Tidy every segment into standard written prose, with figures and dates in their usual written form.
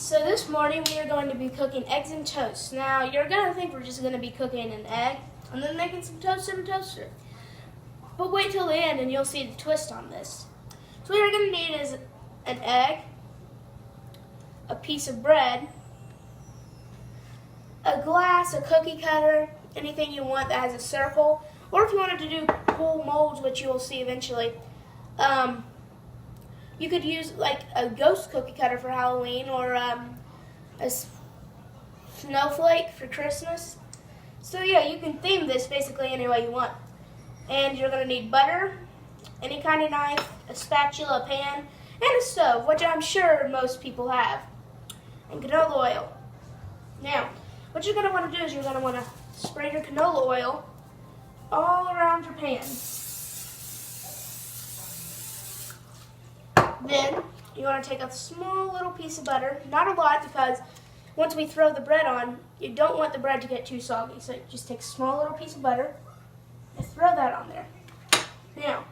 So this morning we are going to be cooking eggs and toast. Now you're going to think we're just going to be cooking an egg and then making some toast in a toaster. But wait till the end and you'll see the twist on this. So what you're going to need is an egg, a piece of bread, a glass, a cookie cutter, anything you want that has a circle, or if you wanted to do whole molds, which you will see eventually, you could use like a ghost cookie cutter for Halloween or a snowflake for Christmas. So yeah, you can theme this basically any way you want. And you're going to need butter, any kind of knife, a spatula, a pan, and a stove, which I'm sure most people have, and canola oil. Now, what you're going to want to do is you're going to want to spray your canola oil all around your pan. Then you want to take a small little piece of butter, not a lot because once we throw the bread on, you don't want the bread to get too soggy. So just take a small little piece of butter and throw that on there. Now,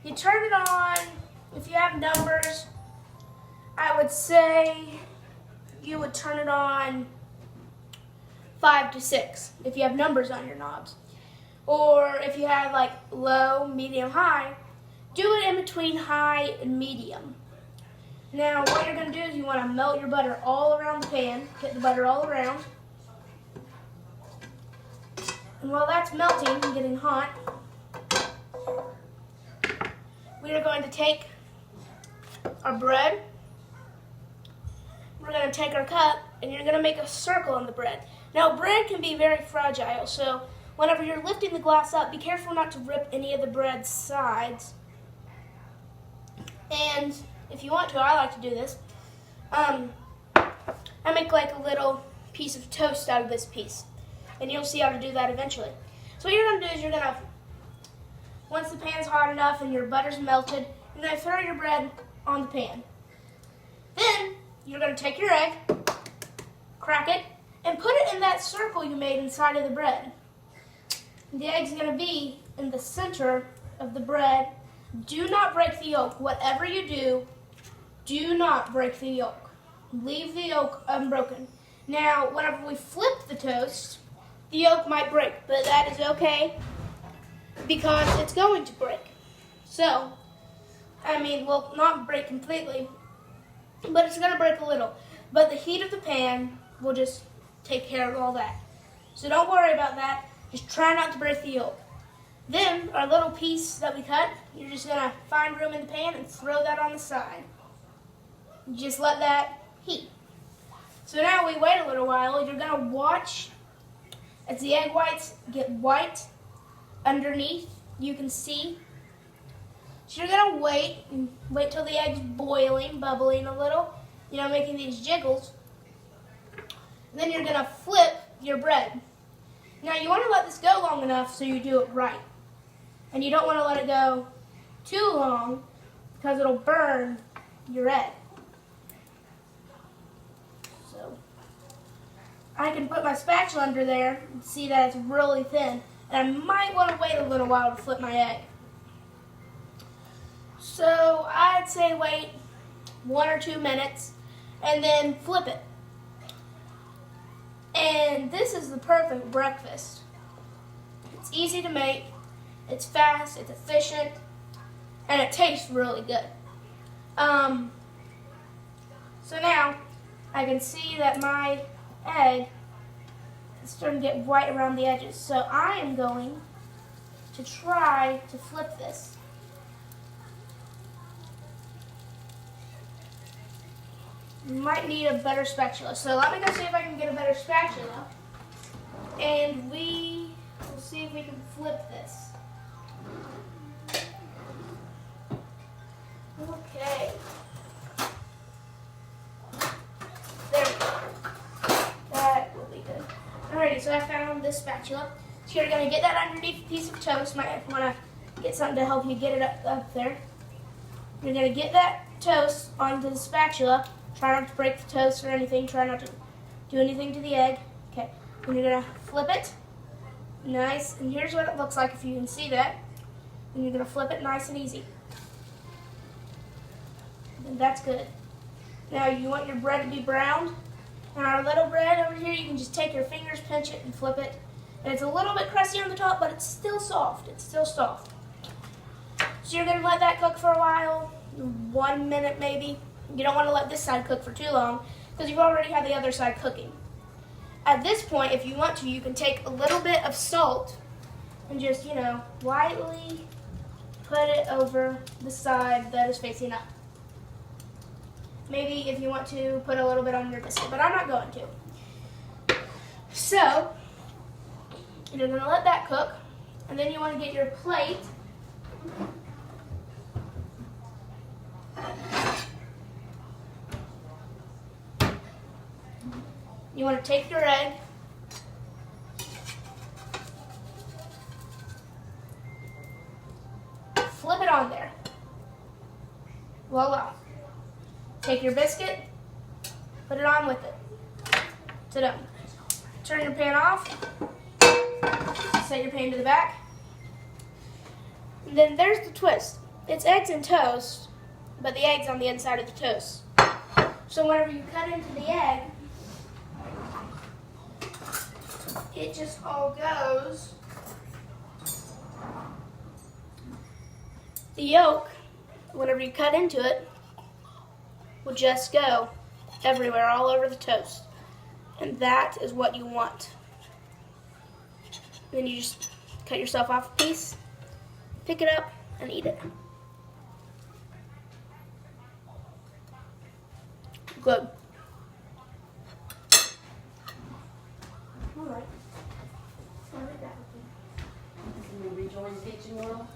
you turn it on, if you have numbers, I would say you would turn it on 5 to 6 if you have numbers on your knobs. Or if you have like low, medium, high, do it in between high and medium. Now what you're going to do is you want to melt your butter all around the pan. Get the butter all around. And while that's melting and getting hot, we are going to take our bread. We're going to take our cup and you're going to make a circle on the bread. Now bread can be very fragile, so whenever you're lifting the glass up, be careful not to rip any of the bread's sides. And if you want to, I like to do this. I make like a little piece of toast out of this piece. And you'll see how to do that eventually. So what you're going to do is you're going to, once the pan's hot enough and your butter's melted, you're going to throw your bread on the pan. Then you're going to take your egg, crack it, and put it in that circle you made inside of the bread. The egg's going to be in the center of the bread. Do not break the yolk. Whatever you do not break the yolk. Leave the yolk unbroken. Now, whenever we flip the toast, the yolk might break, but that is okay because it's going to break. So, well, not break completely, but it's going to break a little. But the heat of the pan will just take care of all that. So don't worry about that. Just try not to break the yolk. Then, our little piece that we cut, you're just going to find room in the pan and throw that on the side. Just let that heat. So now we wait a little while. You're going to watch as the egg whites get white underneath. You can see. So you're going to wait till the egg's boiling, bubbling a little, making these jiggles. And then you're going to flip your bread. Now you want to let this go long enough so you do it right. And you don't want to let it go too long because it'll burn your egg. So I can put my spatula under there and see that it's really thin. And I might want to wait a little while to flip my egg. So I'd say wait 1 or 2 minutes and then flip it. And this is the perfect breakfast. It's easy to make, it's fast, it's efficient, and it tastes really good. So now I can see that my egg is starting to get white around the edges. So I am going to try to flip this. You might need a better spatula. So let me go see if I can get a better spatula. And we will see if we can flip this. Okay. There we go. That will be good. Alrighty, so I found this spatula. So you're going to get that underneath a piece of toast. Might want to get something to help you get it up there. You're going to get that toast onto the spatula. Try not to break the toast or anything. Try not to do anything to the egg. Okay. And you're going to flip it. Nice. And here's what it looks like if you can see that. And you're going to flip it nice and easy. And that's good. Now you want your bread to be browned. And our little bread over here, you can just take your fingers, pinch it, and flip it. And it's a little bit crusty on the top, but it's still soft. It's still soft. So you're gonna let that cook for a while, 1 minute maybe. You don't want to let this side cook for too long because you've already had the other side cooking. At this point, if you want to, you can take a little bit of salt and just, lightly put it over the side that is facing up. Maybe if you want to, put a little bit on your biscuit, but I'm not going to. So, you're going to let that cook, and then you want to get your plate. You want to take your egg, flip it on there. Voila. Take your biscuit, put it on with it. Ta-da. Turn your pan off, set your pan to the back. And then there's the twist. It's eggs and toast, but the egg's on the inside of the toast. So whenever you cut into the egg, it just all goes. The yolk, whenever you cut into it, will just go everywhere, all over the toast. And that is what you want. Then you just cut yourself off a piece, pick it up, and eat it. Good. All right. Can we rejoin the kitchen world?